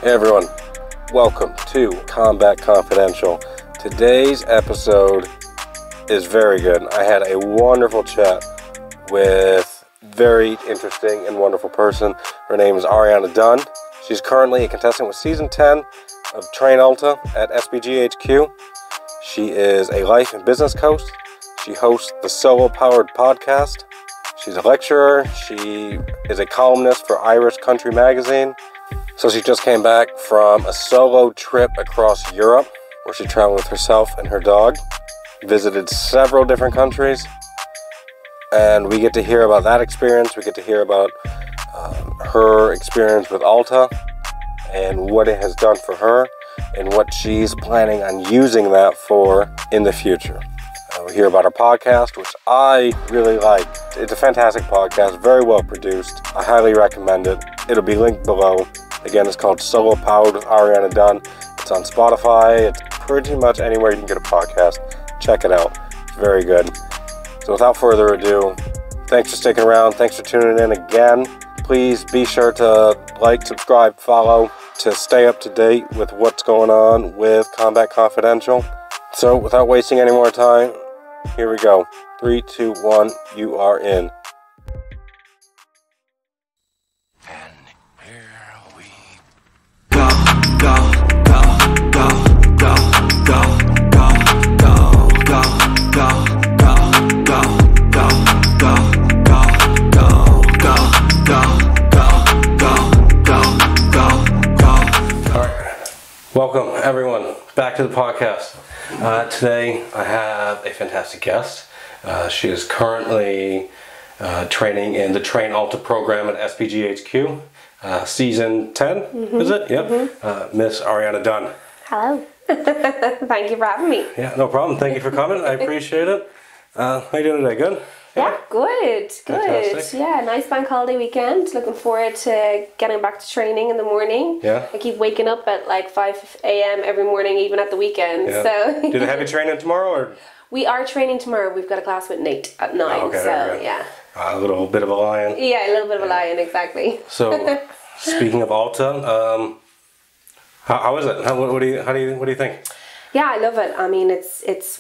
Hey everyone, welcome to Combat Confidential. Today's episode is very good. I had a wonderful chat with a very interesting and wonderful person. Her name is Ariana Dunne. She's currently a contestant with Season 10 of Train Alta at SBGHQ. She is a life and business coach. She hosts the Solo Powered podcast. She's a lecturer. She is a columnist for Irish Country Magazine. So she just came back from a solo trip across Europe where she traveled with herself and her dog, visited several different countries, and we get to hear about that experience. We get to hear about her experience with Alta and what it has done for her and what she's planning on using that for in the future. We hear about her podcast, which I really like. It's a fantastic podcast, very well produced. I highly recommend it. It'll be linked below. Again, it's called Solo Powered with Ariana Dunne. It's on Spotify. It's pretty much anywhere you can get a podcast. Check it out. It's very good. So without further ado, thanks for sticking around. Thanks for tuning in again. Please be sure to like, subscribe, follow to stay up to date with what's going on with Combat Confidential. So without wasting any more time, here we go. 3, 2, 1, you are in. Welcome, everyone, back to the podcast. Today, I have a fantastic guest. She is currently training in the Train Alta program at SBGHQ, Season 10, is it? Yep. Miss Ariana Dunne. Hello. Thank you for having me. Yeah, no problem. Thank you for coming. I appreciate it. How are you doing today? Good? Yeah, good. Fantastic. Yeah, nice bank holiday weekend. Looking forward to getting back to training in the morning. Yeah. I keep waking up at like 5 a.m. every morning, even at the weekend. Yeah. So. Do they have you training tomorrow? Or? We are training tomorrow. We've got a class with Nate at 9. Oh, okay, so yeah. A little bit of a lion. Yeah, a little bit of a lion, exactly. So, speaking of Alta, how is it? What do you think? Yeah, I love it. I mean,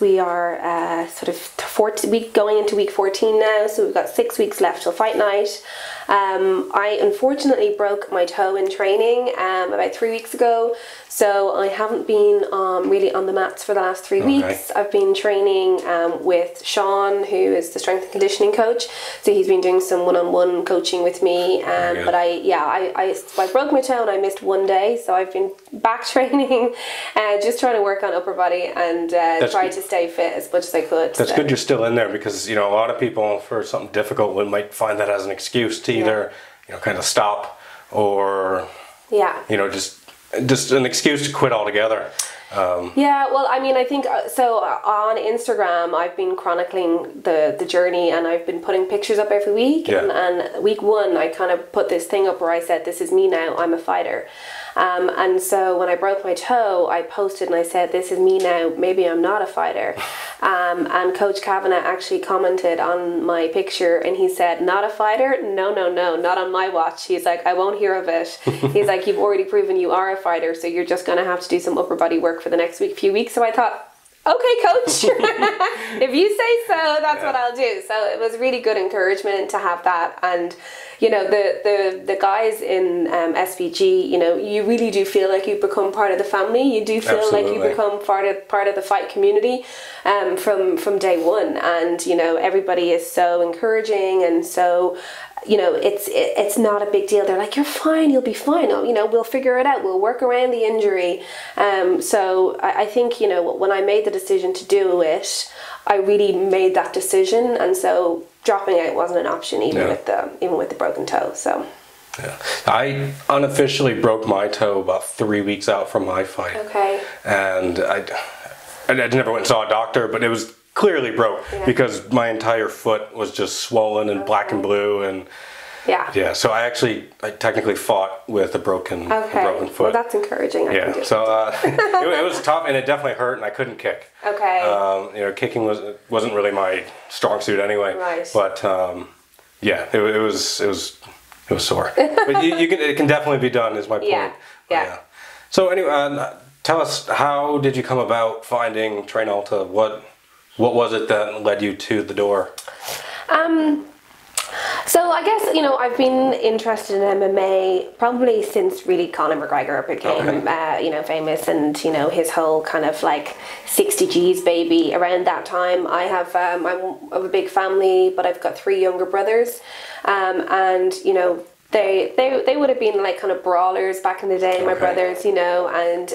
we are sort of going into week 14 now, so we've got 6 weeks left till fight night. I unfortunately broke my toe in training about 3 weeks ago, so I haven't been really on the mats for the last 3 weeks. I've been training with Sean, who is the strength and conditioning coach, so he's been doing some one-on-one coaching with me. But I broke my toe and I missed 1 day, so I've been back training, just trying to work on upper body and try to stay fit as much as I could. That's good you're still in there, because a lot of people for something difficult might find that as an excuse to either kind of stop or just an excuse to quit altogether. Yeah, well, I mean, I think so. On Instagram, I've been chronicling the journey, and I've been putting pictures up every week. Yeah. And week 1, I kind of put this thing up where I said, "This is me now. I'm a fighter." And so when I broke my toe, I posted and I said, "This is me now. Maybe I'm not a fighter." And Coach Kavanagh actually commented on my picture, and he said, "Not a fighter? No, not on my watch." He's like, "I won't hear of it." He's like, "You've already proven you are a fighter, so you're just going to have to do some upper body work for the next few weeks." So I thought, okay, coach, if you say so, that's what I'll do. So it was really good encouragement to have that. And the guys in SVG, you really do feel like you become part of the family. You do feel like you become part of the fight community from day one. And everybody is so encouraging, and so it's not a big deal. They're like, "You're fine, you'll be fine. We'll figure it out. We'll work around the injury." So I think when I made the decision to do it, I really made that decision, and so dropping out wasn't an option, even with the broken toe. So yeah, I unofficially broke my toe about 3 weeks out from my fight. Okay. And I never went and saw a doctor, but it was clearly broke because my entire foot was just swollen and black and blue, and so I technically fought with a broken foot. Well, that's encouraging. I can do so it was tough, and it definitely hurt, and I couldn't kick. Okay. Kicking wasn't really my strong suit anyway. Right. But it was sore. But it can definitely be done, is my point. Yeah. So anyway, tell us, how did you come about finding Train Alta? What was it that led you to the door? So I guess, you know, I've been interested in MMA probably since really Conor McGregor became, you know, famous, and, you know, his whole kind of like 60 G's baby around that time. I have, I'm of a big family, but I've got 3 younger brothers, and, you know, they would have been like kind of brawlers back in the day, my brothers, you know, and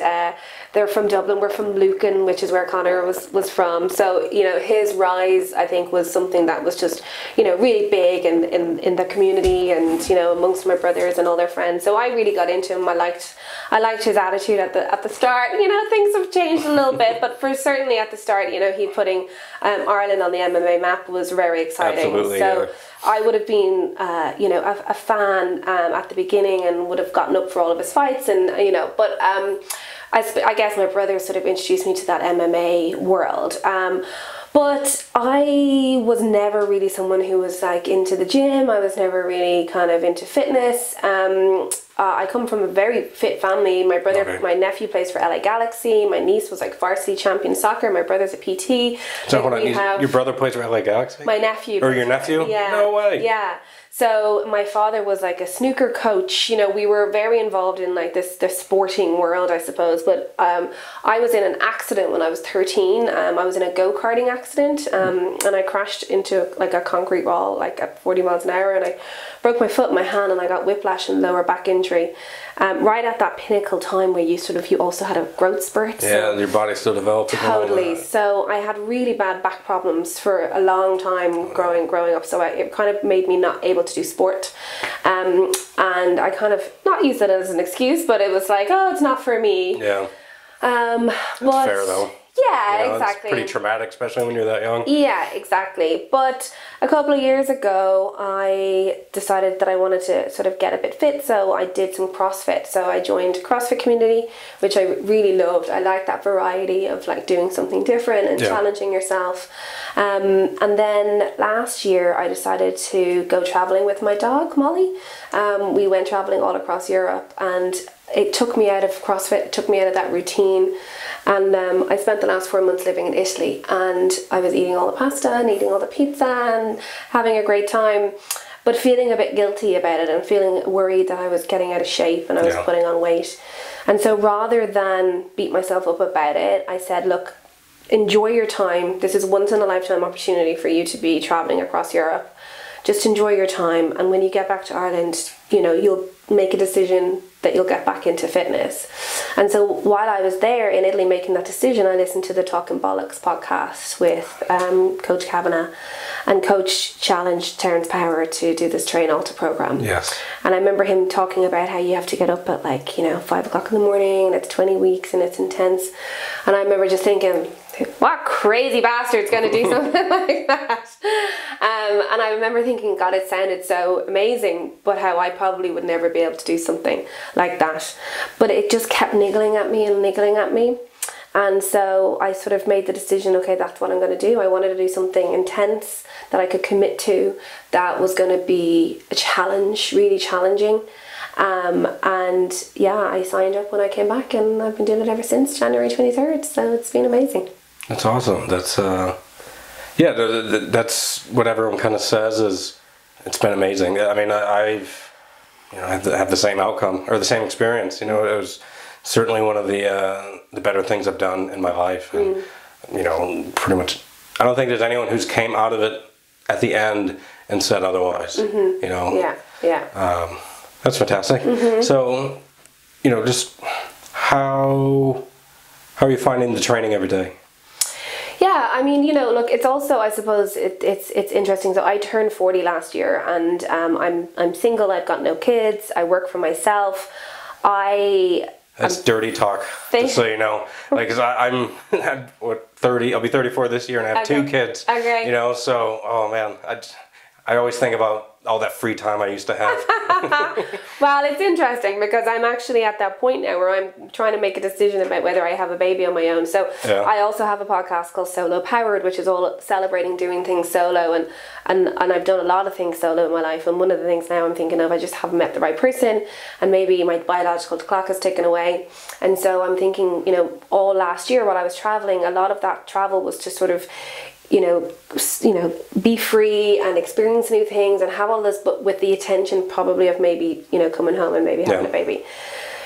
they're from Dublin. We're from Lucan, which is where Conor was from. So, you know, his rise, I think, was something that was just, you know, really big in the community, and, you know, amongst my brothers and all their friends. So I really got into him. I liked his attitude at the start. You know, things have changed a little bit, but for certainly at the start, you know, he putting Ireland on the MMA map was very exciting. Absolutely, so yeah. I would have been, you know, a fan at the beginning, and would have gotten up for all of his fights, and, you know, but I guess my brother sort of introduced me to that MMA world. But I was never really someone who was like into the gym. I was never really kind of into fitness. I come from a very fit family. My brother, my nephew plays for LA Galaxy. My niece was like varsity champion soccer. My brother's a PT. So hold on, your brother plays for LA Galaxy? My nephew. Or your nephew? Yeah. No way. Yeah. So my father was like a snooker coach. You know, we were very involved in like the sporting world, I suppose. But I was in an accident when I was 13. I was in a go-karting accident, and I crashed into like a concrete wall like at 40 miles an hour, and I broke my foot and my hand, and I got whiplash and lower back injury. Right at that pinnacle time where you also had a growth spurt. Yeah, your body still developed. Totally. So I had really bad back problems for a long time growing up. So it kind of made me not able to do sport. And I kind of, not use it as an excuse, but it was like, oh, it's not for me. Yeah. That's fair though. Yeah, You know, exactly. It's pretty traumatic, especially when you're that young. Yeah, exactly. But a couple of years ago, I decided that I wanted to sort of get a bit fit, so I did some CrossFit. So I joined CrossFit community, which I really loved. I liked that variety of like doing something different and challenging yourself. And then last year, I decided to go traveling with my dog, Molly. We went traveling all across Europe, and it took me out of CrossFit, it took me out of that routine. And I spent the last 4 months living in Italy, and I was eating all the pasta and eating all the pizza and having a great time, but feeling a bit guilty about it and feeling worried that I was getting out of shape and I was putting on weight. And so rather than beat myself up about it, I said, look, enjoy your time. This is once in a lifetime opportunity for you to be traveling across Europe. Just enjoy your time, and when you get back to Ireland, you know, you'll make a decision that you'll get back into fitness. And so while I was there in Italy making that decision, I listened to the Talking Bollocks podcast with Coach Kavanagh, and Coach challenged Terence Power to do this Train Alta program. Yes. And I remember him talking about how you have to get up at like, you know, 5 o'clock in the morning, and it's 20 weeks and it's intense. And I remember just thinking, what crazy bastard's going to do something like that? And I remember thinking, God, it sounded so amazing, but how I probably would never be able to do something like that. But it just kept niggling at me and niggling at me. And so I sort of made the decision, okay, that's what I'm going to do. I wanted to do something intense that I could commit to, that was going to be a challenge, really challenging. And yeah, I signed up when I came back, and I've been doing it ever since January 23rd. So it's been amazing. That's awesome. That's that's what everyone kind of says, is it's been amazing. I mean, I've had the same outcome or the same experience. You know, it was certainly one of the better things I've done in my life. And, you know, pretty much, I don't think there's anyone who's came out of it at the end and said otherwise. You know. Yeah. That's fantastic. So, you know, just how are you finding the training every day? Yeah, I mean, you know, look, it's also, I suppose, it's interesting. So I turned 40 last year, and I'm single. I've got no kids. I work for myself. That's dirty talk, just so you know. Like, cause I'm 30. I'll be 34 this year, and I have 2 kids. Okay. You know, so oh man, I always think about all that free time I used to have. Well, it's interesting because I'm actually at that point now where I'm trying to make a decision about whether I have a baby on my own. So I also have a podcast called Solo Powered, which is all celebrating doing things solo, and I've done a lot of things solo in my life. And one of the things now I'm thinking of, I just haven't met the right person, and maybe my biological clock has taken away. And so I'm thinking, you know, all last year while I was traveling, a lot of that travel was to sort of, you know, be free and experience new things and have all this, but with the intention probably of maybe, you know, coming home and maybe having a baby.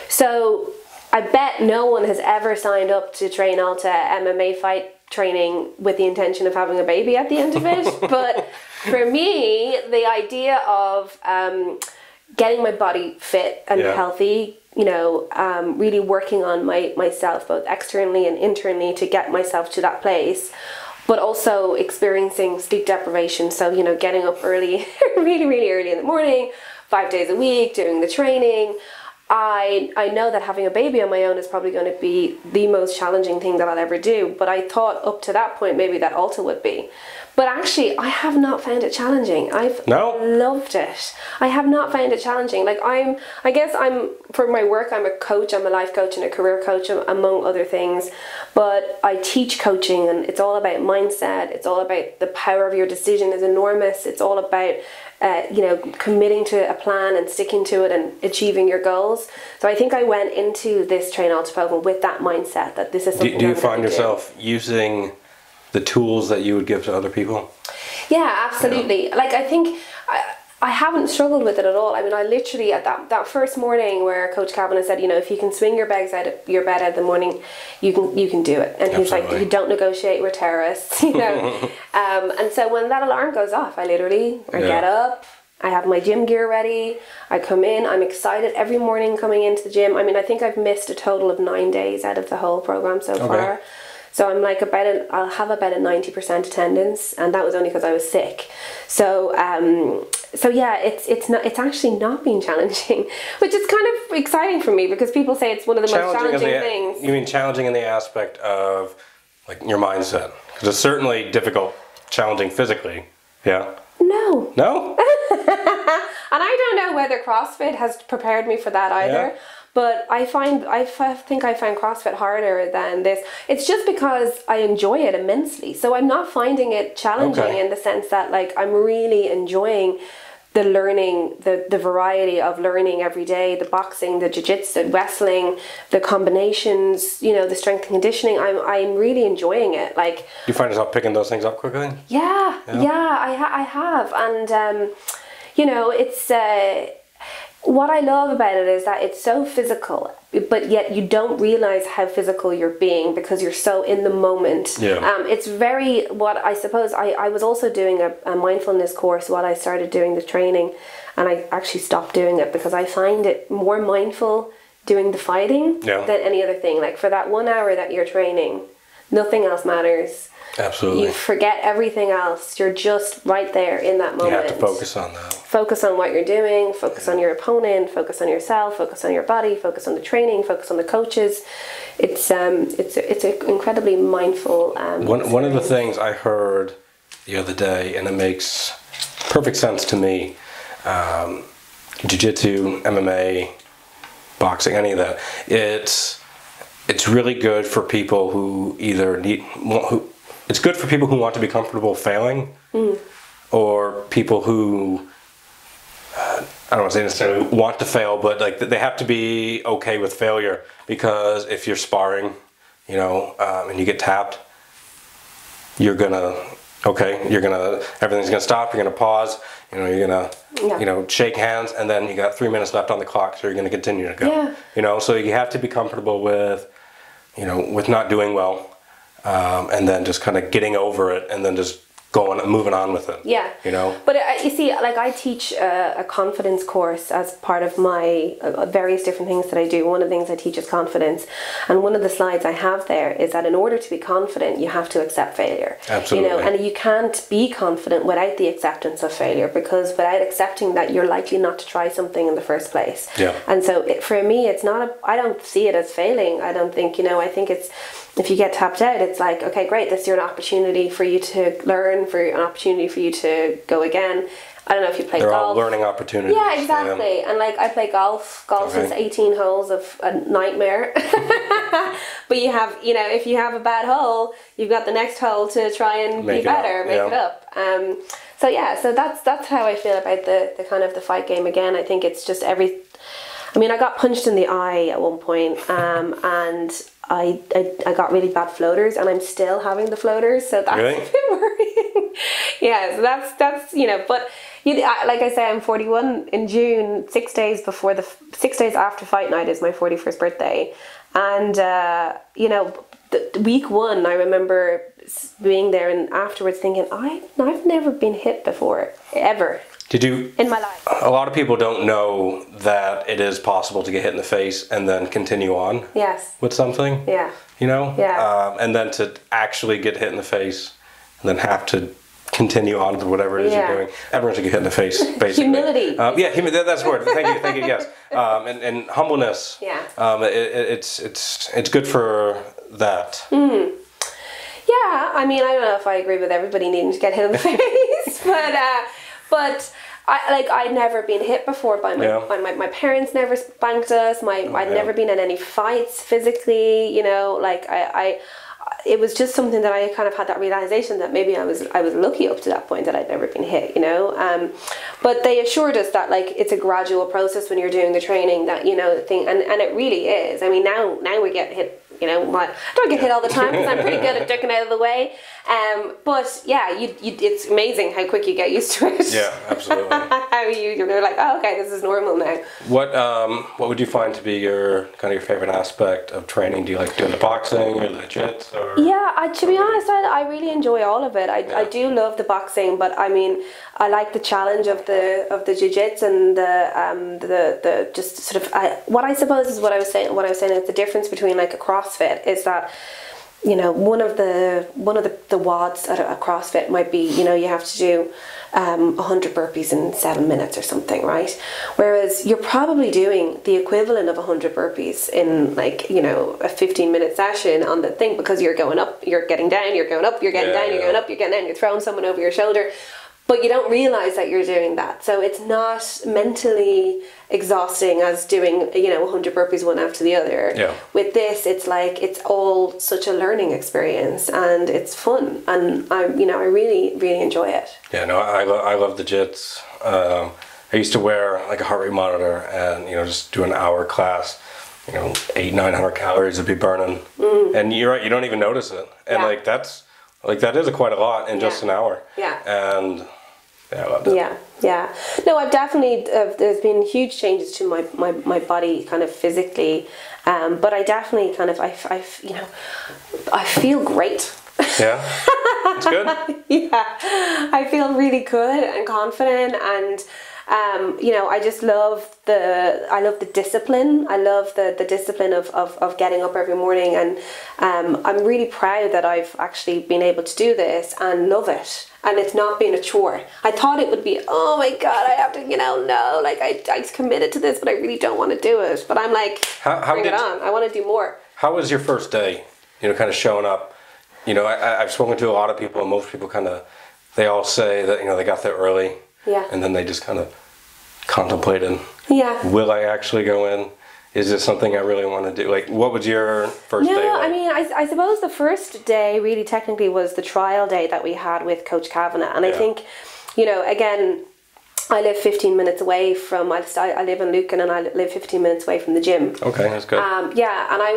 So I bet no one has ever signed up to Train Alta MMA fight training with the intention of having a baby at the end of it. But for me, the idea of getting my body fit and healthy, you know, really working on myself both externally and internally to get myself to that place, but also experiencing sleep deprivation. So, you know, getting up early, really, really early in the morning, 5 days a week, doing the training. I know that having a baby on my own is probably going to be the most challenging thing that I'll ever do. But I thought up to that point, maybe that Alta would be. But actually, I have not found it challenging. I've loved it. I have not found it challenging. Like I guess for my work, I'm a coach. I'm a life coach and a career coach, among other things. But I teach coaching, and it's all about mindset. It's all about the power of your decision is enormous. It's all about you know, committing to a plan and sticking to it and achieving your goals. So I think I went into this Train Alta program with that mindset that this is something. Do you find yourself using the tools that you would give to other people? Yeah, absolutely. Yeah. Like I think I haven't struggled with it at all. I mean, I literally at that first morning where Coach Kavanagh said, you know, if you can swing your bed out of the morning, you can do it. And he's like, you don't negotiate with terrorists, you know. And so when that alarm goes off, I get up. I have my gym gear ready. I come in. I'm excited every morning coming into the gym. I mean, I think I've missed a total of 9 days out of the whole program so far. So I'm like I'll have about a 90% attendance, and that was only because I was sick. So yeah, it's actually not been challenging, which is kind of exciting for me because people say it's one of the most challenging things. You mean challenging in the aspect of like your mindset? Because it's certainly difficult, challenging physically. Yeah. No. No. And I don't know whether CrossFit has prepared me for that either. Yeah. But I think I find CrossFit harder than this. It's just because I enjoy it immensely. So I'm not finding it challenging in the sense that like I'm really enjoying the learning, the variety of learning every day, the boxing, the jiu-jitsu, the wrestling, the combinations, you know, the strength and conditioning. I'm really enjoying it. Like, you find yourself picking those things up quickly? Yeah, I have. And, you know, it's... what I love about it is that it's so physical, but yet you don't realize how physical you're being because you're so in the moment. Yeah. It's very, what I suppose, I was also doing a mindfulness course while I started doing the training, and I actually stopped doing it because I find it more mindful doing the fighting than any other thing. Like for that 1 hour that you're training, nothing else matters. Absolutely. You forget everything else. You're just right there in that moment. You have to focus on that. Focus on what you're doing, focus on your opponent, focus on yourself, focus on your body, focus on the training, focus on the coaches. It's an incredibly mindful one of the things I heard the other day, and it makes perfect sense to me, jiu-jitsu, MMA, boxing, any of that, it's really good for people who it's good for people who want to be comfortable failing, or people who I don't want to say necessarily want to fail, but like they have to be okay with failure, because if you're sparring, you know, and you get tapped, everything's gonna stop. You're gonna pause. You know, you're gonna shake hands, and then you got 3 minutes left on the clock, so you're gonna continue to go. Yeah. You know, so you have to be comfortable with, you know, with not doing well. And then just kind of getting over it, and then just moving on with it. Yeah. You know? But you see, like I teach a confidence course as part of my various different things that I do. One of the things I teach is confidence. And one of the slides I have there is that in order to be confident, you have to accept failure. Absolutely. You know, and you can't be confident without the acceptance of failure, because without accepting that, you're likely not to try something in the first place. Yeah. And so for me, it's not I don't see it as failing. I don't think, you know, I think if you get tapped out, it's like, okay, great, this is an opportunity for you to learn, for an opportunity for you to go again. I don't know if you play golf. They're all learning opportunities. Yeah, exactly. And like I play golf. Golf is 18 holes of a nightmare. But you have, you know, if you have a bad hole, you've got the next hole to try and be better, make it up. So yeah, so that's how I feel about the kind of the fight game again. I think it's just I mean, I got punched in the eye at one point, and I got really bad floaters, and I'm still having the floaters, so that's a bit worrying. Yeah, so that's you know, but like I say, I'm 41 in June. 6 days after fight night is my 41st birthday, and you know, the week one, I remember being there and afterwards thinking, I've never been hit before, ever. Did you? In my life. A lot of people don't know that it is possible to get hit in the face and then continue on. Yes. With something. Yeah. You know? Yeah. And then to actually get hit in the face and then have to continue on with whatever it is you're doing. Everyone should get hit in the face, basically. Humility. That's the word. Thank you, yes. And humbleness. Yeah. It's good for that. Mm. Yeah, I mean, I don't know if I agree with everybody needing to get hit in the face, but I'd never been hit before by my parents never spanked us. I'd never been in any fights physically, you know, like it was just something that I kind of had that realization that maybe I was lucky up to that point that I'd never been hit, you know. But they assured us that like it's a gradual process when you're doing the training, that, you know, the thing, and it really is. I mean, now we get hit. You know, I don't get hit all the time because I'm pretty good at ducking out of the way. But yeah, it's amazing how quick you get used to it. Yeah, absolutely. How you're like, oh, okay, this is normal now. What would you find to be your favorite aspect of training? Do you like doing the boxing or the jiu-jitsu? Yeah, to be honest, I really enjoy all of it. I do love the boxing, but I mean, I like the challenge of the jiu-jitsu and the just sort of what I suppose is what I was saying is the difference between like a CrossFit is that, you know, one of the WODs at a CrossFit might be, you know, you have to do 100 burpees in 7 minutes or something, right? Whereas you're probably doing the equivalent of 100 burpees in, like, you know, a 15-minute session on the thing, because you're going up, you're getting down, you're going up, you're getting down, you're going up, you're getting down, you're throwing someone over your shoulder. But you don't realize that you're doing that. So it's not mentally exhausting as doing, you know, 100 burpees one after the other. Yeah. With this, it's like, it's all such a learning experience and it's fun. And I really, really enjoy it. Yeah, no, I love the jits. I used to wear like a heart rate monitor and, you know, just do an hour class, you know, 800-900 calories would be burning. And you're right, you don't even notice it. And that is quite a lot in just an hour. Yeah. And yeah, I loved it. Yeah. No, I've definitely, there's been huge changes to my body kind of physically. But I definitely kind of, I feel great. Yeah. That's good. Yeah. I feel really good and confident, and you know, I just love the discipline. I love the discipline of getting up every morning, and I'm really proud that I've actually been able to do this and love it. And it's not been a chore. I thought it would be, oh my God, I have to, you know, no, like I committed to this, but I really don't want to do it. But I'm like, bring it on. I want to do more. How was your first day, you know, kind of showing up? You know, I've spoken to a lot of people, and most people they all say that, you know, they got there early. Yeah. And then they just kind of contemplated. Yeah. Will I actually go in? Is this something I really want to do? Like, what was your first day like? I mean, I suppose the first day really technically was the trial day that we had with Coach Kavanagh. And I think, you know, again, I live 15 minutes away from, I live in Lucan, and I live 15 minutes away from the gym. Okay, that's good. Yeah, and I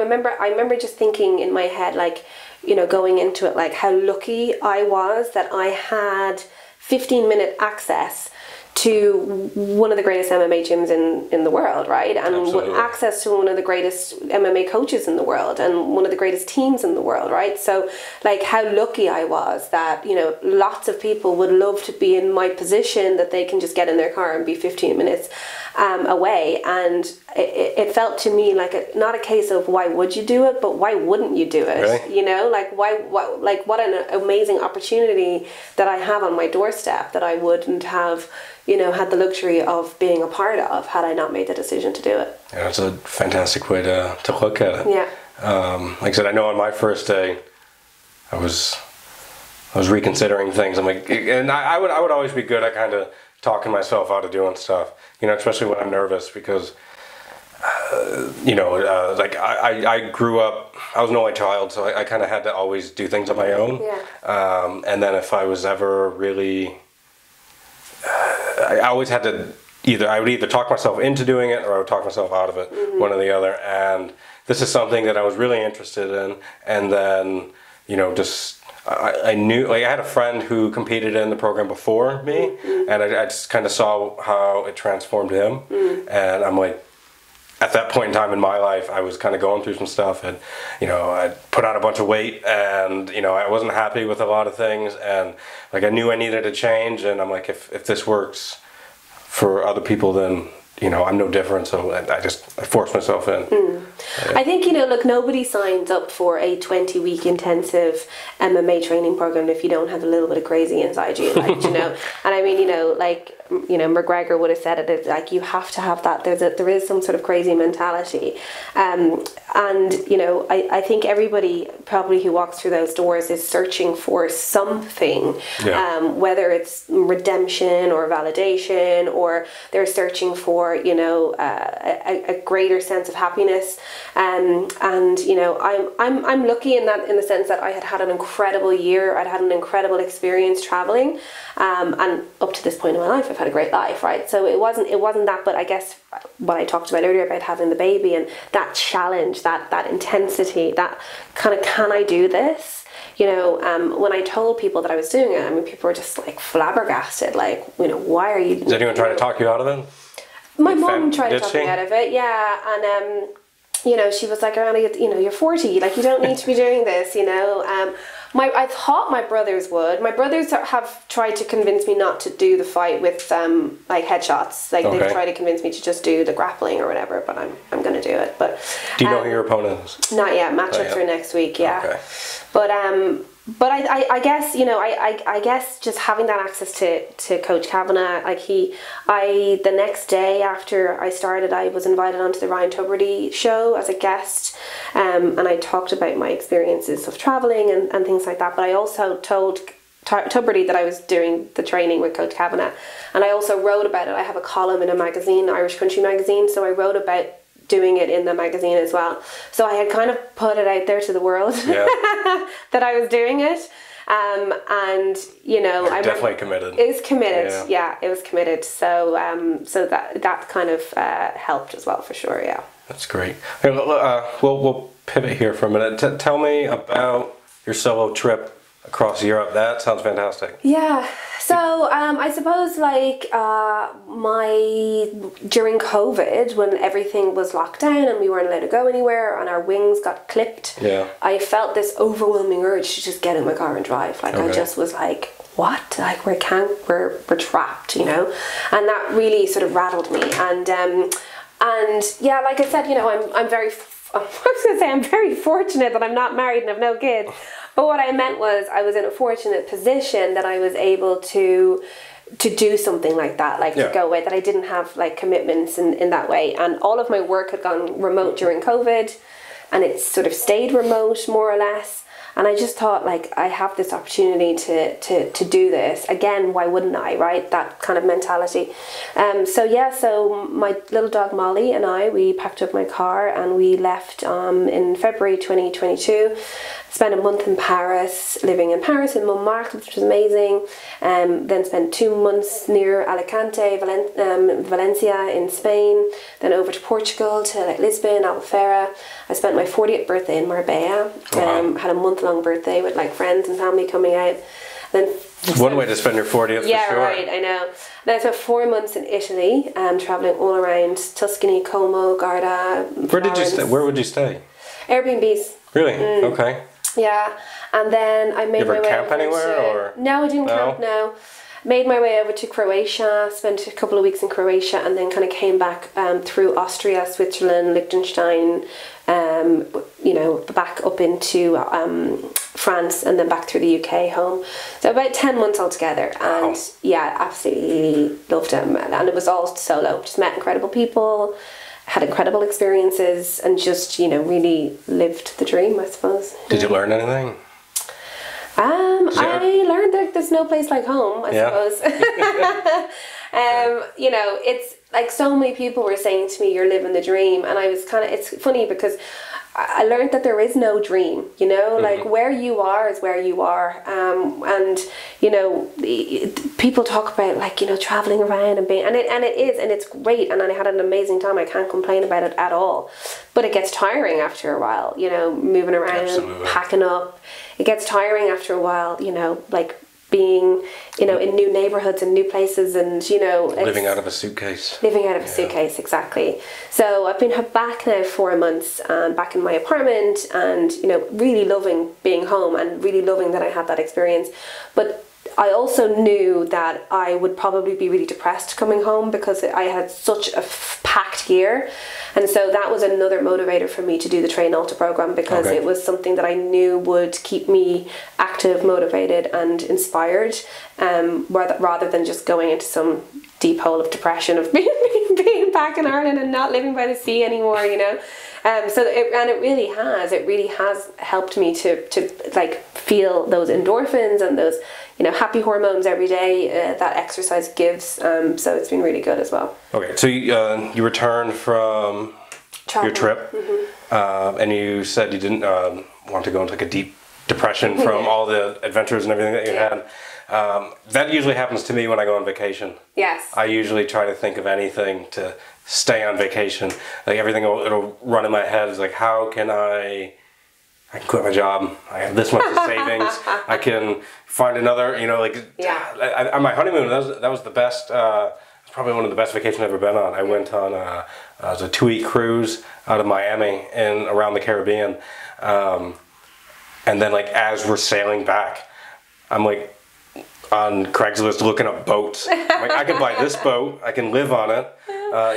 remember just thinking in my head, like, you know, going into it, like how lucky I was that I had 15-minute access to one of the greatest MMA gyms in the world, right? And access to one of the greatest MMA coaches in the world and one of the greatest teams in the world, right? So, like, how lucky I was that, you know, lots of people would love to be in my position, that they can just get in their car and be 15 minutes away. And it felt to me like not a case of why would you do it, but why wouldn't you do it? Really? You know, like what an amazing opportunity that I have on my doorstep that I wouldn't have, you know, had the luxury of being a part of had I not made the decision to do it. Yeah, that's a fantastic way to look at it. Yeah. Like I said, I know on my first day, I was reconsidering things. I'm like, and I would always be good at kind of talking myself out of doing stuff, you know, especially when I'm nervous, because like I grew up, I was an only child, so I kind of had to always do things on my own. Yeah. And then if I was ever really, I always had to I would either talk myself into doing it or I would talk myself out of it, one or the other. And this is something that I was really interested in. And then, you know, just, I knew, like I had a friend who competed in the program before me, and I just kind of saw how it transformed him. And I'm like, at that point in time in my life, I was kind of going through some stuff, and, you know, I put on a bunch of weight, and, you know, I wasn't happy with a lot of things, and like I knew I needed to change. And I'm like, if this works for other people, then, you know, I'm no different. So I forced myself in. I think, you know, look, nobody signs up for a 20-week intensive MMA training program if you don't have a little bit of crazy inside you, like, you know. And I mean, you know, like, you know, McGregor would have said it, it's like you have to have that. There is some sort of crazy mentality. And, you know, I think everybody probably who walks through those doors is searching for something, whether it's redemption or validation, or they're searching for, you know, a greater sense of happiness. And you know, I'm lucky in the sense that I had an incredible year. I'd had an incredible experience traveling, and up to this point in my life, I've had a great life, right? So it wasn't that, but I guess what I talked about earlier about having the baby and that challenge, that intensity, that kind of, can I do this? You know, when I told people that I was doing it, I mean, people were just like flabbergasted, like, you know, why are you? Did anyone try to talk you out of it? My mom tried to talk me out of it, yeah, and you know, she was like, Ariana, you know, you're 40, like, you don't need to be doing this, you know. I thought my brothers would. My brothers have tried to convince me not to do the fight with like headshots. Like, they've tried to convince me to just do the grappling or whatever, but I'm going to do it. But do you know who your opponent is? Not yet. Matchups are next week, yeah. Okay. But I guess, you know, I guess just having that access to Coach Kavanagh, like the next day after I started, I was invited onto the Ryan Tubridy show as a guest, and I talked about my experiences of traveling and things like that. But I also told Tubridy that I was doing the training with Coach Kavanagh, and I also wrote about it. I have a column in a magazine, Irish Country magazine, so I wrote about doing it in the magazine as well. So I had kind of put it out there to the world that I was doing it. And you know, I'm definitely committed. It was committed, yeah, it was committed. So so that kind of helped as well, for sure. Yeah, that's great. We'll pivot here for a minute. Tell me about your solo trip across Europe. That sounds fantastic. Yeah. So I suppose, like, during COVID, when everything was locked down and we weren't allowed to go anywhere and our wings got clipped, I felt this overwhelming urge to just get in my car and drive. Like, I just was like, what? Like, we're trapped, you know? And that really sort of rattled me. And yeah, like I said, you know, I'm very fortunate that I'm not married and have no kids. But what I meant was, I was in a fortunate position that I was able to do something like that, like to go away, that I didn't have like commitments in that way. And all of my work had gone remote during COVID, and it sort of stayed remote more or less. And I just thought, like, I have this opportunity to do this. Again, why wouldn't I, right? That kind of mentality. So my little dog Molly and we packed up my car and we left in February 2022. Spent a month in Paris, living in Paris in Montmartre, which was amazing. Then spent 2 months near Alicante, Valencia in Spain. Then over to Portugal, to like Lisbon, Albufeira. I spent my 40th birthday in Marbella. Had a month-long birthday with like friends and family coming out. Then one way to spend your 40th, for sure. Yeah, right, I know. Then I spent 4 months in Italy, traveling all around Tuscany, Como, Garda. Where did you stay? Where would you stay? Airbnbs. Really? Okay. Yeah, and then I made my way over. You ever camp anywhere, or? No, I didn't camp, no. Made my way over to Croatia, spent a couple of weeks in Croatia, and then kind of came back through Austria, Switzerland, Liechtenstein, you know, back up into France, and then back through the UK home. So about 10 months altogether, and yeah, absolutely loved it. And it was all solo, just met incredible people. had incredible experiences, and just, you know, really lived the dream, I suppose. Did you learn anything? I learned that there's no place like home, I suppose. You know, it's like so many people were saying to me, you're living the dream. And I was it's funny because I learned that there is no dream, you know, like where you are is where you are. And, you know, people talk about like, you know, traveling around and being, and it is, and it's great. And I had an amazing time. I can't complain about it at all, but it gets tiring after a while, you know, moving around, packing up. It gets tiring after a while, you know, like being, you know, in new neighborhoods and new places, and, you know, living out of a suitcase. Living out of a suitcase, exactly. So I've been back now 4 months, and back in my apartment, and, you know, really loving being home and really loving that I had that experience. But I also knew that I would probably be really depressed coming home because I had such a packed year. And so that was another motivator for me to do the Train Alta program, because it was something that I knew would keep me active, motivated and inspired, rather than just going into some deep hole of depression of being back in Ireland and not living by the sea anymore, you know. It really has helped me to like feel those endorphins and those, you know, happy hormones every day that exercise gives. So it's been really good as well. Okay, so you returned from your trip, and you said you didn't want to go into like a deep depression from all the adventures and everything that you had. That usually happens to me when I go on vacation. Yes. I usually try to think of anything to stay on vacation. Like everything it'll run in my head is like, how can I can quit my job. I have this much of savings. I can find another, you know, like on my honeymoon, that was the best, it's probably one of the best vacations I've ever been on. I went on it was a 2-week cruise out of Miami and around the Caribbean. And then like as we're sailing back, I'm like on Craigslist looking up boats. I'm like, I can buy this boat, I can live on it.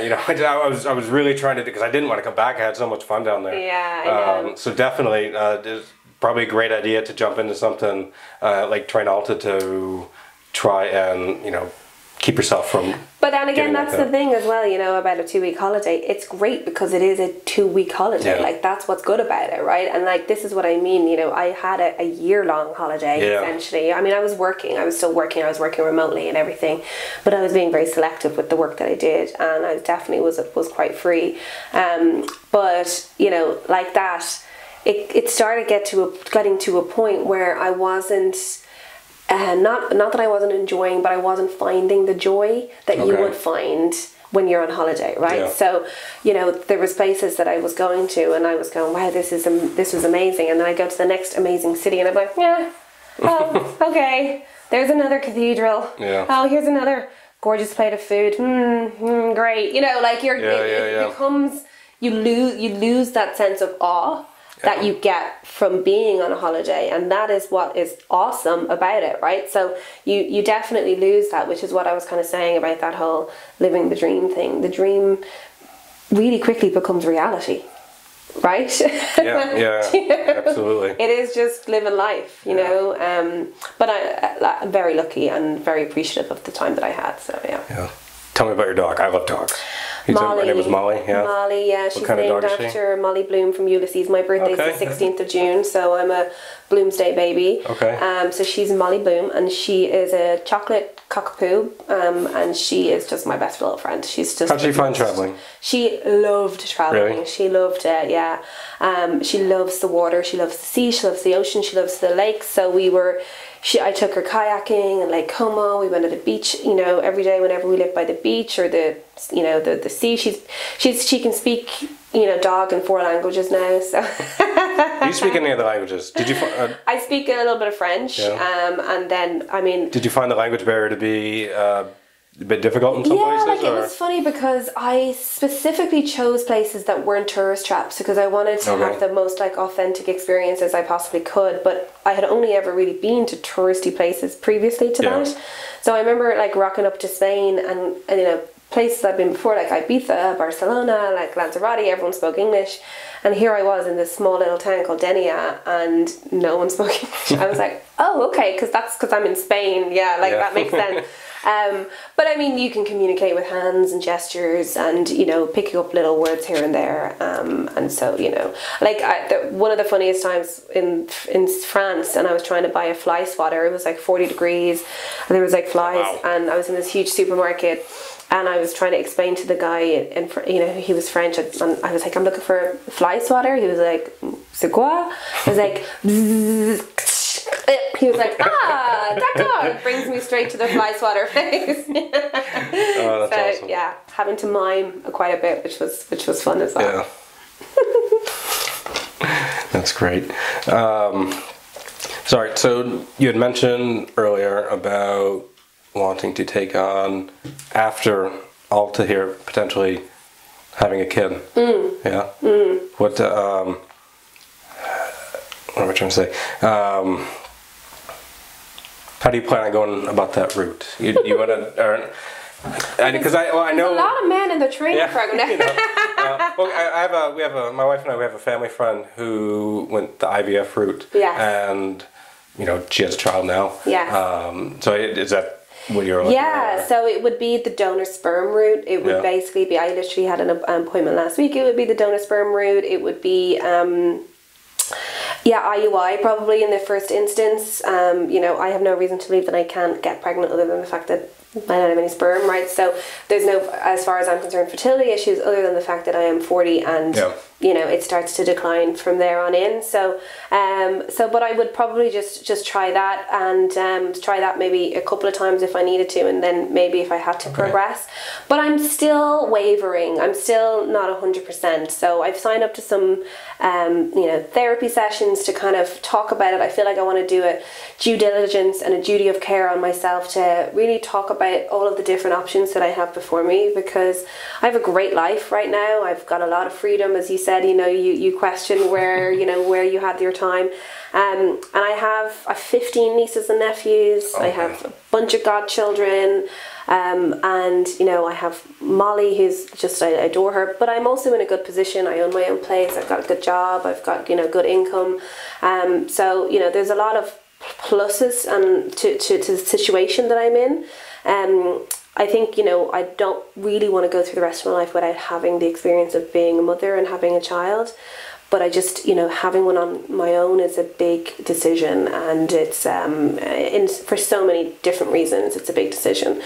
You know, I was really trying to, because I didn't want to come back. I had so much fun down there. Yeah, I know. So definitely, it's probably a great idea to jump into something like Train Alta to try and, you know, keep yourself from. But then again, that's the thing as well, you know, about a 2-week holiday. It's great because it is a 2-week holiday. Yeah. Like, that's what's good about it, right? And like, this is what I mean, you know, I had a year-long holiday, essentially. I mean, I was still working, I was working remotely and everything, but I was being very selective with the work that I did, and I definitely was quite free. But, you know, like that, it started getting to a point where I wasn't, not that I wasn't enjoying, but I wasn't finding the joy that you would find when you're on holiday, right? Yeah. So, you know, there was places that I was going to, and I was going, wow, this was amazing. And then I go to the next amazing city, and I'm like, yeah, oh, okay, there's another cathedral. Yeah. Oh, here's another gorgeous plate of food. Great. You know, like it becomes, you lose that sense of awe that you get from being on a holiday, and that is what is awesome about it, right? So you definitely lose that, which is what I was kind of saying about that whole living the dream thing. The dream really quickly becomes reality, right? Yeah, absolutely. It is just living life, you know. But I'm very lucky and very appreciative of the time that I had. So yeah. Tell me about your dog. I love dogs. Molly. Her name was Molly, yeah? Molly, yeah. She's named after Molly Bloom from Ulysses. My birthday's the 16th of June, so I'm a Bloomsday baby. Okay. So she's Molly Bloom, and she is a chocolate cockapoo, and she is just my best little friend. She's just. How'd she find traveling? She loved traveling. Really? She loved it, yeah. She loves the water, she loves the sea, she loves the ocean, she loves the lakes. So I took her kayaking in Lake Como. We went to the beach, you know, every day whenever we lived by the beach or the sea. She can speak, you know, dog in 4 languages now. So. Do you speak any other languages? Did you? I speak a little bit of French, and then I mean. Did you find the language barrier to be a bit difficult in some places? Yeah, it was funny because I specifically chose places that weren't tourist traps because I wanted to have the most like authentic experiences I possibly could, but I had only ever really been to touristy places previously to that. So I remember like rocking up to Spain and you know, places I'd been before, like Ibiza, Barcelona, like Lanzarote, everyone spoke English, and here I was in this small little town called Denia and no one spoke English. I was like, oh, okay, because I'm in Spain, that makes sense. But I mean, you can communicate with hands and gestures and, you know, picking up little words here and there. And so, you know, like one of the funniest times in France, and I was trying to buy a fly swatter. It was like 40 degrees and there was like flies. Wow. And I was in this huge supermarket and I was trying to explain to the guy, and you know, he was French, and I was like, I'm looking for a fly swatter. He was like, c'est quoi? I was like, he was like, d'accord. Brings me straight to the fly swatter face. Oh, that's so, awesome. yeah, having to mime quite a bit, which was fun as well. Yeah. That's great. Sorry, so you had mentioned earlier about wanting to take on, after Alta here, potentially having a kid. Yeah. What am I trying to say? How do you plan on going about that route? You want to, because I know there's a lot of men in the training program. You know, my wife and I have a family friend who went the IVF route. Yeah. And you know, she has a child now. Yeah. So is that what you're looking at? So it would be the donor sperm route. It would basically be, I literally had an appointment last week. It would be the donor sperm route. It would be IUI probably in the first instance. You know, I have no reason to believe that I can't get pregnant other than the fact that I don't have any sperm, right? So there's no, as far as I'm concerned, fertility issues other than the fact that I am 40 and you know, it starts to decline from there on in. So but I would probably just try that and try that maybe a couple of times if I needed to, and then maybe if I had to progress. But I'm still wavering. I'm still not 100%. So I've signed up to some you know, therapy sessions to kind of talk about it. I feel like I want to do a due diligence and a duty of care on myself to really talk about all of the different options that I have before me, because I have a great life right now. I've got a lot of freedom, as you said. You know, you question where, you know, where you had your time, and I have 15 nieces and nephews. I have a bunch of godchildren, and you know, I have Molly, who's just, I adore her. But I'm also in a good position. I own my own place. I've got a good job. I've got, you know, good income. So you know, there's a lot of pluses to the situation that I'm in. I think, you know, I don't really want to go through the rest of my life without having the experience of being a mother and having a child. But I just, you know, having one on my own is a big decision, and it's for so many different reasons, it's a big decision.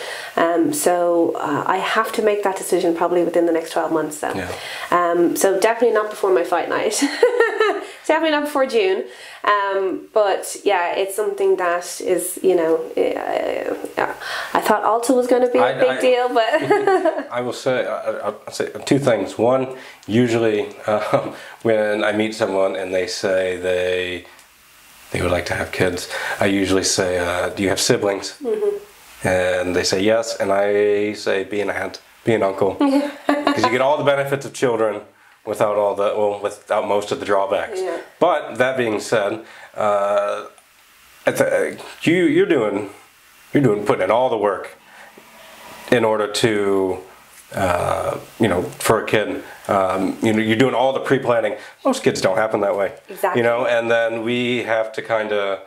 So I have to make that decision probably within the next 12 months though. Yeah. So definitely not before my fight night. Definitely not before June. But yeah, it's something that is, you know, I thought Alta was going to be a big deal, but I will say, I'll say two things. One, usually when I meet someone and they say they would like to have kids, I usually say, do you have siblings? And they say yes, and I say be an aunt, be an uncle, because you get all the benefits of children without without most of the drawbacks. Yeah. But that being said, you're putting in all the work in order to, you know, for a kid. You know, you're doing all the pre-planning. Most kids don't happen that way. Exactly. You know, and then we have to kind of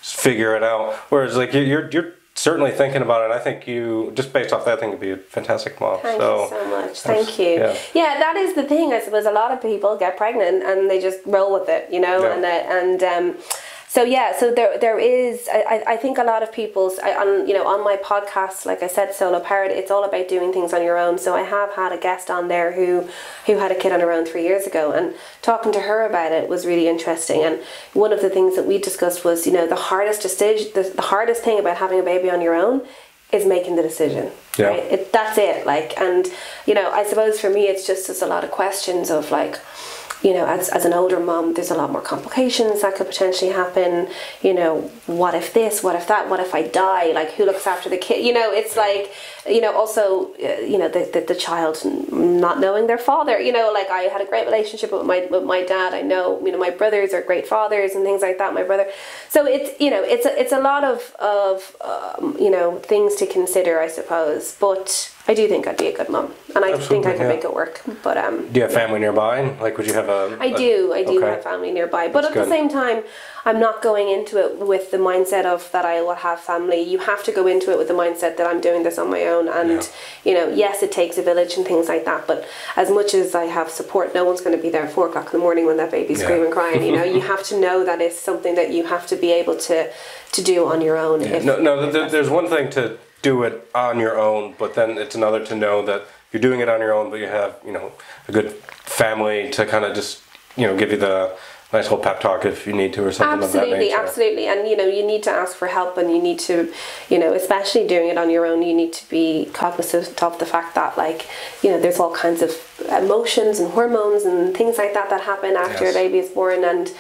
figure it out. Whereas, like, you're certainly thinking about it, and I think you, just based off that, I think you'd be a fantastic mom. Thank you so much. Thank you. Yeah, that is the thing. I suppose a lot of people get pregnant and they just roll with it, you know, so yeah, so there is, I think a lot of people's, you know, on my podcast, like I said, Solo Parrot, it's all about doing things on your own. So I have had a guest on there who had a kid on her own 3 years ago, and talking to her about it was really interesting. And one of the things that we discussed was, you know, the hardest thing about having a baby on your own is making the decision. Yeah. Right? That's it. Like, and you know, I suppose for me, it's just there's a lot of questions of like, you know, as an older mom, there's a lot more complications that could potentially happen. You know, what if this, what if that, what if I die? Like, who looks after the kid? You know, it's like, you know, also, you know, the child not knowing their father. You know, like, I had a great relationship with my dad. I know, you know, my brothers are great fathers and things like that. My brother. So it's, you know, it's a lot of you know, things to consider, I suppose. But I do think I'd be a good mum, and I think I could make it work. But do you have family nearby? Like, would you have a? I do have family nearby, but at the same time, I'm not going into it with the mindset of that I will have family. You have to go into it with the mindset that I'm doing this on my own, and you know, yes, it takes a village and things like that. But as much as I have support, no one's going to be there at 4 o'clock in the morning when that baby's screaming, crying. You know, you have to know that it's something that you have to be able to do on your own. Yeah. There's one thing to do it on your own, but then it's another to know that you're doing it on your own, but you have, you know, a good family to kind of just, you know, give you the nice little pep talk if you need to, or something of that nature. Absolutely. And, you know, you need to ask for help, and you need to, you know, especially doing it on your own, you need to be cognizant of the fact that, like, you know, there's all kinds of emotions and hormones and things like that happen after a baby is born. And,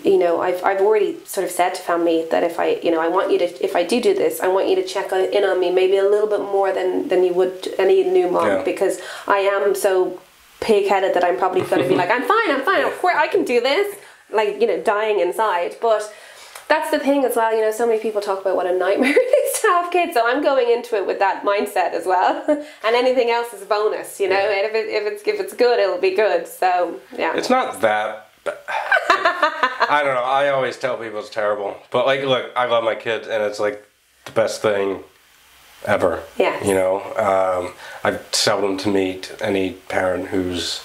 you know, I've already sort of said to family that if I want you to, if I do this, I want you to check in on me maybe a little bit more than you would any new mom, because I am so pig-headed that I'm probably going to be like, I'm fine, of course I can do this, like, you know, dying inside. But that's the thing as well, you know, so many people talk about what a nightmare it is to have kids, so I'm going into it with that mindset as well. And anything else is a bonus, you know. And if it's good, it'll be good. So yeah, it's not that I don't know, I always tell people it's terrible, but like, look, I love my kids, and it's like the best thing ever. Yeah. You know, I've seldom to meet any parent who's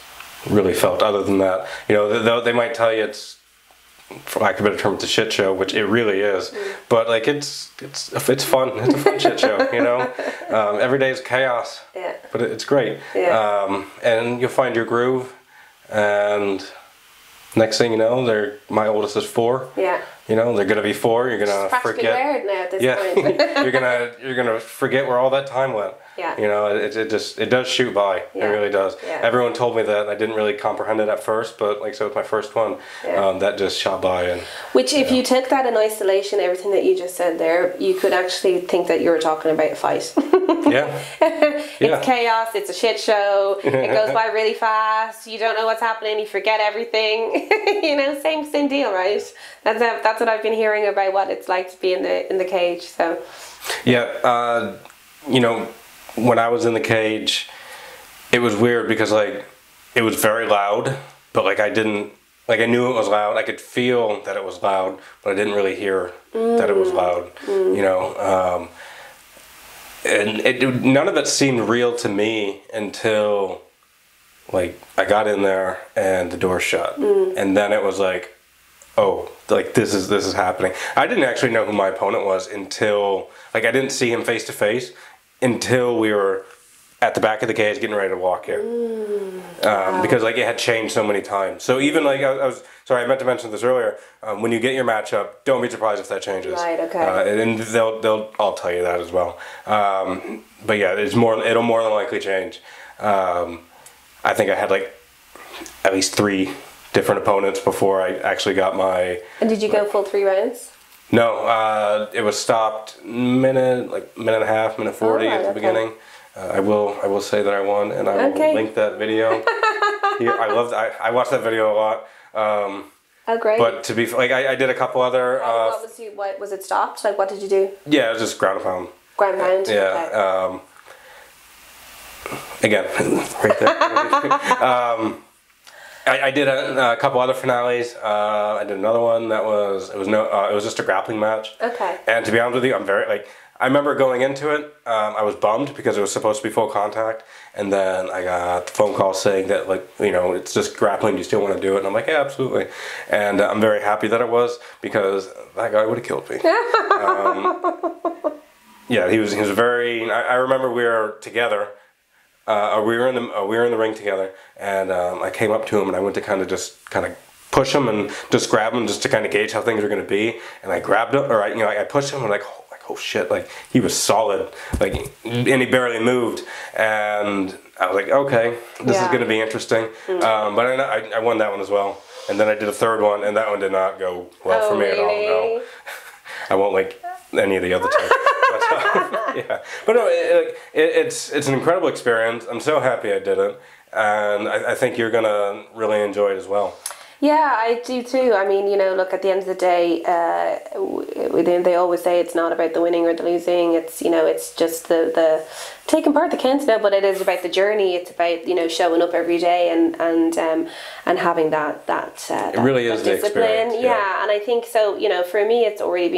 really felt other than that. You know, they might tell you it's, for lack of a better term, it's a shit show, which it really is. But like, it's fun. It's a fun shit show. You know, every day is chaos. Yeah. But it's great. Yeah. And you'll find your groove, and next thing you know, my oldest is 4. Yeah. You know, they're gonna be 4. You're gonna forget. Weird now at this point. you're gonna forget where all that time went. Yeah. You know, it does shoot by. Yeah. It really does. Yeah. Everyone told me that, and I didn't really comprehend it at first, but like, so with my first one, that just shot by. And which, if you took that in isolation, everything that you just said there, you could actually think that you were talking about a fight. Yeah. It's chaos. It's a shit show. It goes by really fast. You don't know what's happening. You forget everything. You know, same deal, right? That's what I've been hearing about what it's like to be in the cage. So. Yeah. You know, when I was in the cage, it was weird because, like, it was very loud, but like, I knew it was loud. I could feel that it was loud, but I didn't really hear that it was loud. You know, and none of it seemed real to me until, like, I got in there and the door shut, and then it was like, oh, like, this is happening. I didn't actually know who my opponent was until, like, I didn't see him face to face until we were at the back of the cage getting ready to walk in. Because, like, it had changed so many times. So even, like, I was sorry, I meant to mention this earlier. When you get your matchup, don't be surprised if that changes. Right. Okay. And they'll all tell you that as well. But yeah, it'll more than likely change. I think I had, like, at least 3 different opponents before I actually got my. And did you go full 3 rounds? No, it was stopped minute and a half, minute 40 at the beginning. I will say that I won, and I will link that video here. I watched that video a lot. Oh, great! But to be like, I did a couple other. What was it stopped? Like, what did you do? Yeah, it was just ground and pound. Ground and pound. Yeah. Okay. Again, right there. I did a couple other finales. I did another one that it was just a grappling match. Okay. And to be honest with you, I remember going into it, I was bummed because it was supposed to be full contact, and then I got the phone call saying that, like, you know, it's just grappling, do you still want to do it? And I'm like, yeah, absolutely. And I'm very happy that it was, because that guy would have killed me. Yeah, he was very. I remember we were together. We were in the ring together, and I came up to him and I went to kind of push him and just grab him just to kind of gauge how things were going to be. And I grabbed him, or I pushed him, and like, oh shit, like, he was solid, like, and he barely moved. And I was like, okay, this is going to be interesting. But I won that one as well. And then I did a third one, and that one did not go well for me at all. No, I won't like any of the other two. Yeah, but no, it's an incredible experience. I'm so happy I did it, and I think you're gonna really enjoy it as well. Yeah, I do too. I mean, look, at the end of the day, they always say it's not about the winning or the losing. It's, it's just the taking part that counts now, but it is about the journey. It's about, showing up every day and having that it really is the experience. Yeah, and I think so, for me, it's already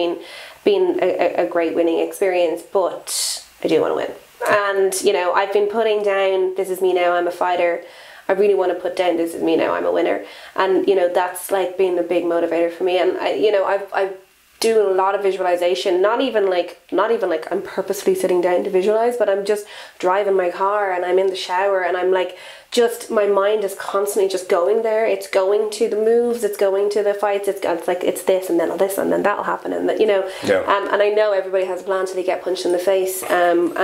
been a great winning experience, but I do want to win. And, I've been putting down, this is me now, I'm a fighter. I really want to put down, this is me now, I'm a winner. And, that's like been a big motivator for me. And, I've do a lot of visualization, not even like I'm purposely sitting down to visualize, but I'm just driving my car and I'm in the shower and I'm like, just my mind is constantly just going there. It's going to the moves, it's going to the fights, it's like it's this and then this and then that'll happen, and that, and I know everybody has a plan till they get punched in the face, and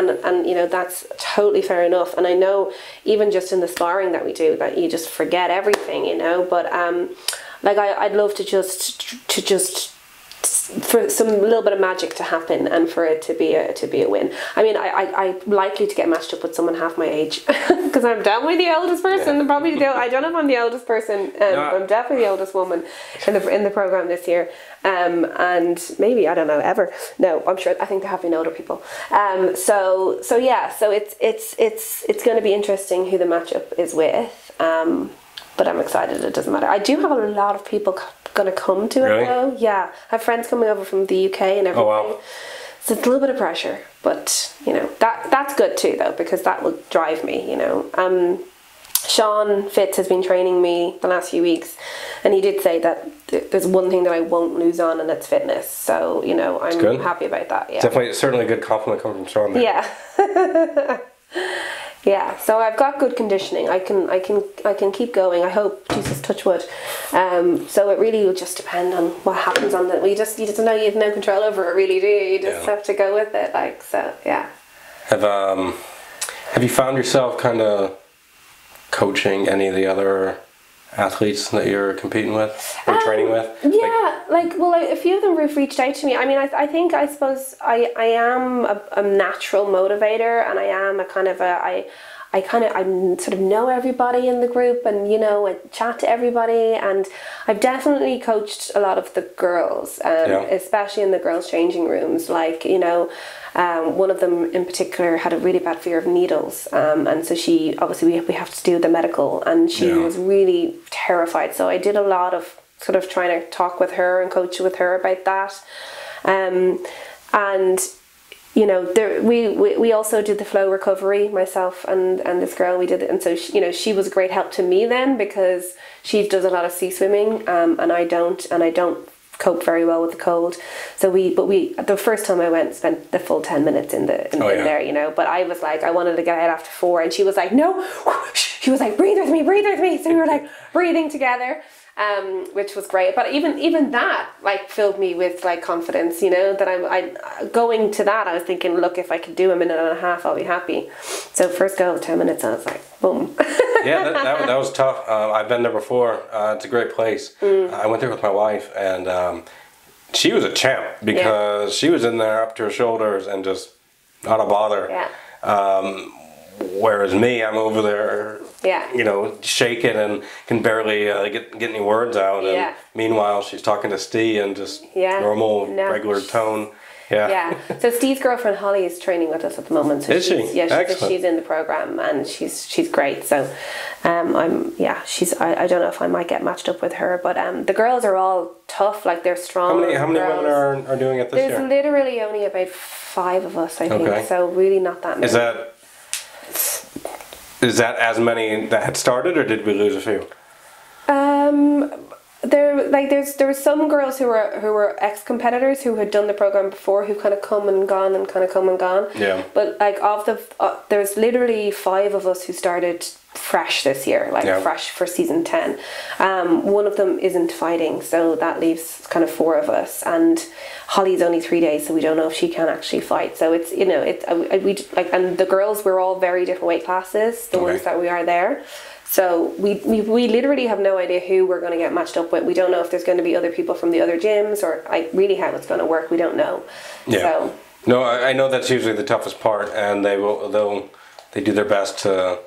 that's totally fair enough. And I know even just in the sparring that we do, that you just forget everything, but like I'd love to just for some little bit of magic to happen and for it to be a win. I mean, I'm likely to get matched up with someone half my age because I'm definitely the oldest person. Yeah. I don't know if I'm the oldest person. No. I'm definitely the oldest woman in the program this year. And maybe, I don't know, ever. No, I'm sure. I think there have been older people. So it's going to be interesting who the matchup is with. But I'm excited. It doesn't matter. I do have a lot of people going to come to it though. Yeah, I have friends coming over from the UK and everything. Oh, wow. So it's a little bit of pressure, but that's good too though, because that will drive me. Sean Fitz has been training me the last few weeks, and he did say that there's one thing that I won't lose on, and that's fitness. So I'm happy about that. Yeah, definitely, certainly a good compliment coming from Sean there. Yeah. Yeah, so I've got good conditioning. I can keep going. I hope, Jesus, touch wood. So it really will just depend on what happens on that. You just know you have no control over it, really, do you? You just have to go with it. Yeah. Have you found yourself kind of coaching any of the other athletes that you're competing with or training with? Yeah, a few of them have reached out to me. I mean, I suppose I am a natural motivator, and I am I sort of know everybody in the group, and I chat to everybody, and I've definitely coached a lot of the girls, especially in the girls' changing rooms. One of them in particular had a really bad fear of needles, and so she obviously we have to do the medical, and she was really terrified. So I did a lot of sort of trying to talk with her and coach with her about that, and we also did the flow recovery, myself and this girl, we did it, and so she was a great help to me then, because she does a lot of sea swimming, and I don't cope very well with the cold. So the first time I went, spent the full 10 minutes in there, but I was like, I wanted to get out after 4, and she was like, no, she was like, breathe with me, so we were like breathing together, which was great. But even that filled me with confidence, that I going to that, I was thinking, look, if I could do a minute and a half, I'll be happy. So first go 10 minutes, I was like, boom. Yeah, that was tough. I've been there before. It's a great place. I went there with my wife, and she was a champ, because she was in there up to her shoulders and just not a bother. Yeah. Whereas me, I'm over there, shaking and can barely get any words out. And meanwhile, she's talking to Steve in just regular tone. Yeah. So Steve's girlfriend Holly is training with us at the moment. So is she? Yeah, she's in the program, and she's great. So I don't know if I might get matched up with her, but the girls are all tough. They're strong. How many women are doing it this year? There's literally only about 5 of us, I think. Okay. So really not that many. Is that as many that had started, or did we lose a few? There were some girls who were ex-competitors who had done the program before, who kind of come and gone. Yeah. But there's literally 5 of us who started fresh this year, fresh for season 10. One of them isn't fighting, so that leaves kind of 4 of us. And Holly's only 3 days, so we don't know if she can actually fight. So it's and the girls were all very different weight classes, the ones that we are there. So we literally have no idea who we're going to get matched up with. We don't know if there's going to be other people from the other gyms, or really how it's going to work. We don't know. Yeah. So. No, I know that's usually the toughest part, and they do their best to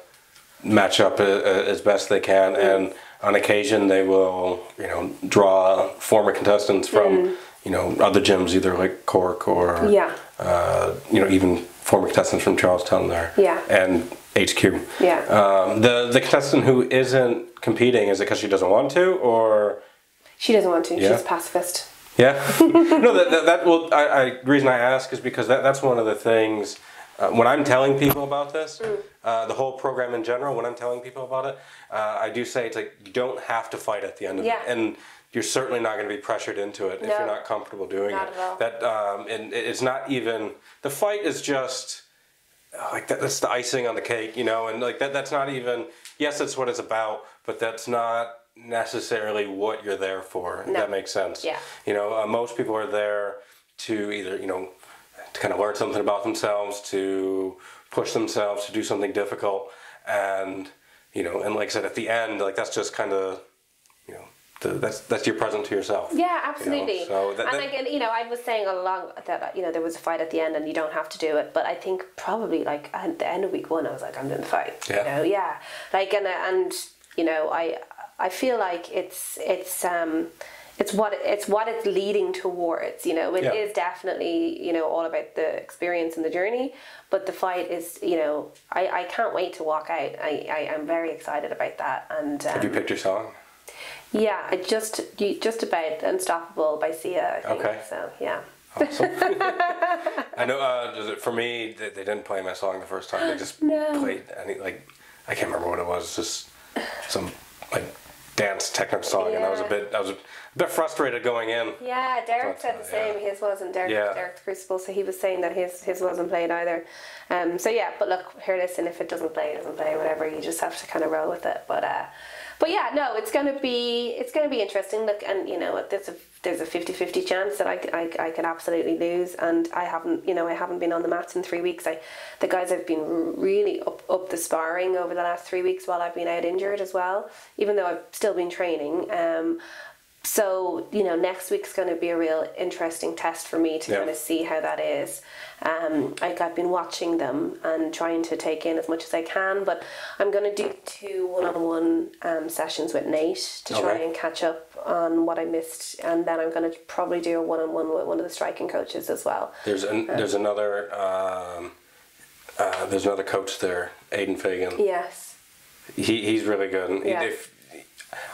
match up as best they can. And on occasion they will, draw former contestants from, other gyms, either like Cork or, even former contestants from Charlestown there. Yeah. And HQ. Yeah. The contestant who isn't competing, is it because she doesn't want to, or? She doesn't want to. Yeah. She's a pacifist. Yeah. No, the reason I ask is because that's one of the things, when I'm telling people about this, the whole program in general, when I'm telling people about it, I do say it's like, you don't have to fight at the end of it. And you're certainly not going to be pressured into it if you're not comfortable doing not it. At all. And it's not even, the fight is just, like that's the icing on the cake, and like that's not even, yes, that's what it's about, but that's not necessarily what you're there for, if that makes sense. Yeah. Most people are there to either, to kind of learn something about themselves, to push themselves, to do something difficult, and, and like I said, at the end, like that's just kind of, that's your present to yourself. Yeah, absolutely. So I was saying all along that there was a fight at the end and you don't have to do it, but I think probably like at the end of week 1 I was like, I'm doing the fight. Yeah. Like I feel like it's what it's leading towards. It is definitely all about the experience and the journey, but the fight is I can't wait to walk out. I am very excited about that. And have you picked your song? Yeah, I just about Unstoppable by Sia, I think. Okay. So yeah. Awesome. I know. For me, they didn't play my song the first time. They just played I can't remember what it was. Just some dance techno song, and I was a bit frustrated going in. Yeah, Derek said the same. His wasn't Derek's Crucible, so he was saying that his wasn't played either. But look, here, listen. If it doesn't play, whatever. You just have to kind of roll with it. But yeah, no, it's going to be interesting. Look, and there's a 50-50 chance that I could absolutely lose, and I haven't been on the mats in 3 weeks. The guys have been really up the sparring over the last 3 weeks while I've been out injured as well, even though I've still been training. So next week's going to be a real interesting test for me to kind of see how that is. I've been watching them and trying to take in as much as I can, but I'm going to do 2 one-on-one sessions with Nate to try and catch up on what I missed, and then I'm going to probably do a one-on-one with one of the striking coaches as well. There's another coach there, Aidan Fagan. Yes. He's really good. And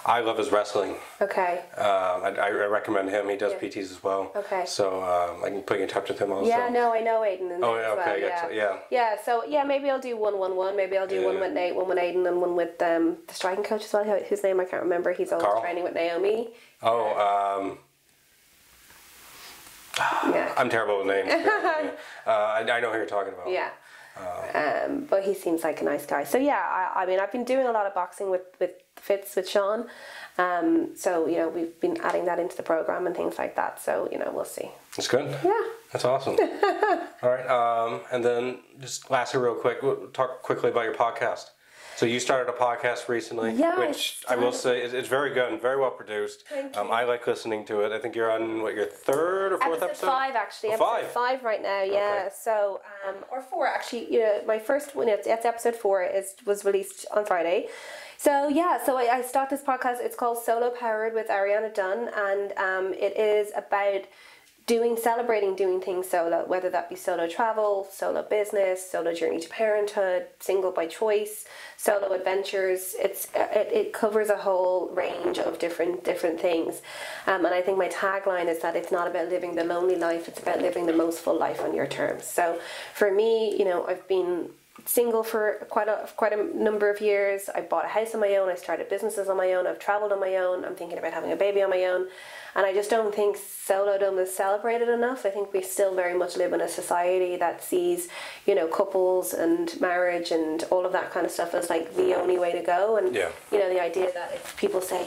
I love his wrestling. Okay. I recommend him. He does PTs as well. Okay. So I can put you in touch with him also. Yeah, no, I know Aidan. Oh, yeah, okay. Well. Yeah. So maybe I'll do one. Maybe I'll do one with Nate, one with Aidan, and one with the striking coach as well. His name I can't remember. He's always Carl? training with Naomi. Oh, I'm terrible with names. I know who you're talking about. Yeah. But he seems like a nice guy. So yeah, I've been doing a lot of boxing with Fitz with Sean. So we've been adding that into the program and things like that. So we'll see. That's good. Yeah. That's awesome. All right. And then just lastly, real quick, we'll talk quickly about your podcast. So you started a podcast recently, which I will say it's very good and very well produced. Thank you. I like listening to it. I think you're on your 3rd or 4th episode? 5 actually. Episode 5 right now. Yeah. Okay. So or 4 actually. My first one. It's episode 4 was released on Friday. So yeah. So I started this podcast. It's called Solo Powered with Ariana Dunne, and it is about celebrating doing things solo, whether that be solo travel, solo business, solo journey to parenthood, single by choice, solo adventures. It covers a whole range of different things, and I think my tagline is that it's not about living the lonely life, it's about living the most full life on your terms. So for me, I've been single for quite a number of years. I bought a house on my own, I started businesses on my own, I've traveled on my own, I'm thinking about having a baby on my own, and I just don't think solo-dom is celebrated enough. I think we still very much live in a society that sees couples and marriage and all of that kind of stuff as like the only way to go, and the idea that if people say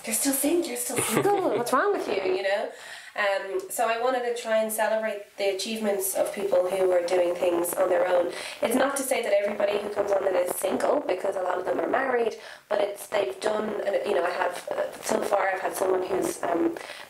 you're still single, what's wrong with you, So I wanted to try and celebrate the achievements of people who are doing things on their own. It's not to say that everybody who comes on it is single, because a lot of them are married, but they've done, I have, so far I've had someone who's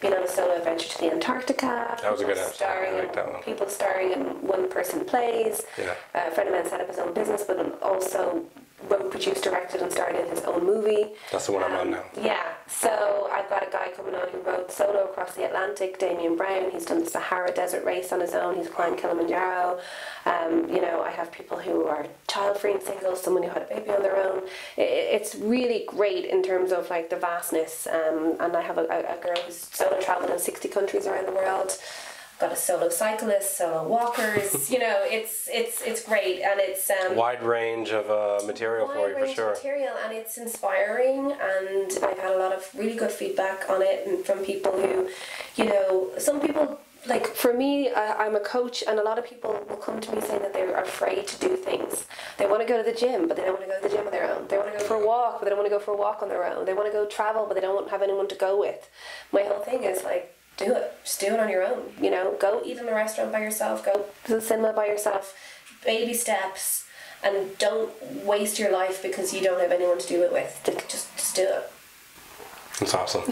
been on a solo adventure to the Antarctica. That was a good episode. I like that one. People starring in one person plays. Yeah. A friend of mine set up his own business, but also wrote, produced, directed, and starred in his own movie. That's the one I'm on now. Yeah, so I've got a guy coming on who rode solo across the Atlantic, Damien Brown. He's done the Sahara Desert Race on his own. He's climbed Kilimanjaro. You know, I have people who are child-free and single, someone who had a baby on their own. It's really great in terms of like the vastness. And I have a girl who's solo traveled in 60 countries around the world. Got a solo cyclist, solo walkers. You know, it's great, and it's wide range of material for you for sure. Material, and it's inspiring, and I've had a lot of really good feedback on it, and from people who, you know, some people. Like for me, I'm a coach, and a lot of people will come to me saying that they're afraid to do things. They want to go to the gym, but they don't want to go to the gym on their own. They want to go for a walk, but they don't want to go for a walk on their own. They want to go travel, but they don't have anyone to go with. My whole thing is like, do it. Just do it on your own. You know, go eat in a restaurant by yourself. Go to the cinema by yourself. Baby steps, and don't waste your life because you don't have anyone to do it with. Just do it. That's awesome.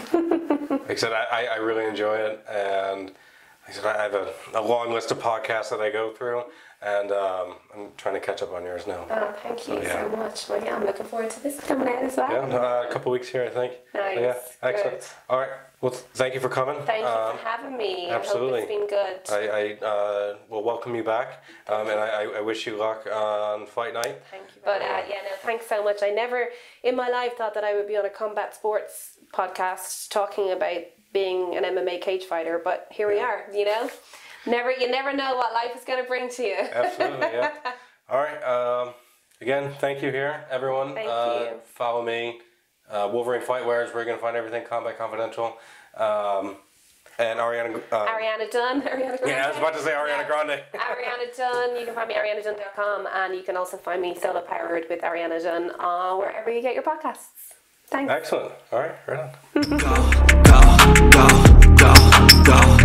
Like I said, I really enjoy it, and like I said, I have a long list of podcasts that I go through, and I'm trying to catch up on yours now. Oh, thank you so much. Well, yeah, I'm looking forward to this coming out as well. Yeah, a couple of weeks here, I think. Nice. Yeah, excellent. Good. All right. Well, thank you for coming. Thank you for having me. Absolutely. I hope it's been good. I will welcome you back, and I wish you luck on fight night. Thank you. But thanks so much. I never in my life thought that I would be on a combat sports podcast talking about being an MMA cage fighter, but here we are. You know, you never know what life is going to bring to you. Absolutely. Yeah. All right. Again, thank you here, everyone. Thank you. Follow me. Wolverine Fightwear is where you're going to find everything Combat Confidential. And Ariana Dunne. Ariana Grande. Yeah, I was about to say Ariana Grande. Ariana Dunne. You can find me at arianadunne.com, and you can also find me Solo Powered with Ariana Dunne wherever you get your podcasts. Thanks. Excellent. All right, right on. Go, go, go, go, go.